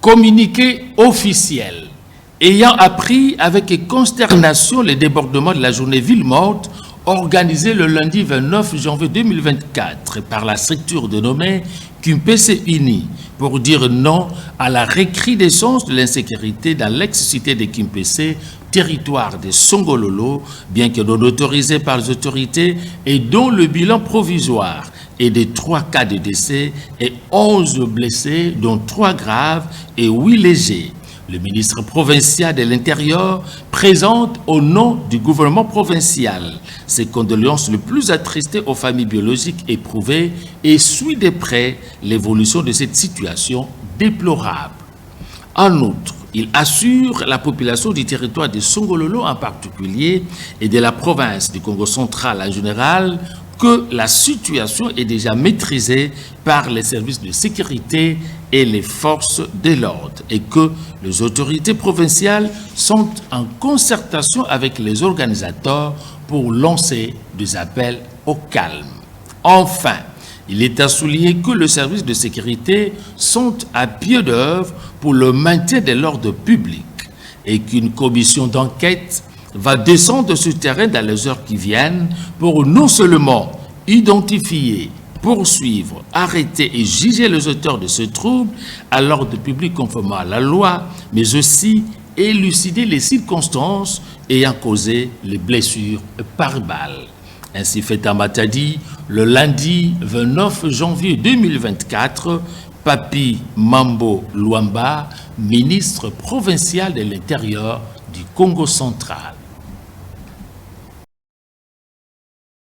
Communiqué officiel. Ayant appris avec consternation les débordements de la journée ville morte organisée le lundi 29 janvier 2024 par la structure dénommée Kimpese Uni pour dire non à la recrudescence de l'insécurité dans l'ex-cité de Kimpese, territoire de Songololo, bien que non autorisé par les autorités et dont le bilan provisoire est de 3 cas de décès et 11 blessés, dont 3 graves et 8 légers. Le ministre provincial de l'Intérieur présente au nom du gouvernement provincial ses condoléances les plus attristées aux familles biologiques éprouvées et suit de près l'évolution de cette situation déplorable. En outre, il assure la population du territoire de Songololo en particulier et de la province du Congo central en général que la situation est déjà maîtrisée par les services de sécurité et les forces de l'ordre et que les autorités provinciales sont en concertation avec les organisateurs pour lancer des appels au calme. Enfin, il est à souligner que les services de sécurité sont à pied d'œuvre pour le maintien de l'ordre public et qu'une commission d'enquête va descendre sur le terrain dans les heures qui viennent pour non seulement identifier, poursuivre, arrêter et juger les auteurs de ce trouble à l'ordre public conformément à la loi, mais aussi élucider les circonstances ayant causé les blessures par balle. Ainsi fait en Matadi, le lundi 29 janvier 2024, Papi Mambo Luamba, ministre provincial de l'Intérieur du Congo central.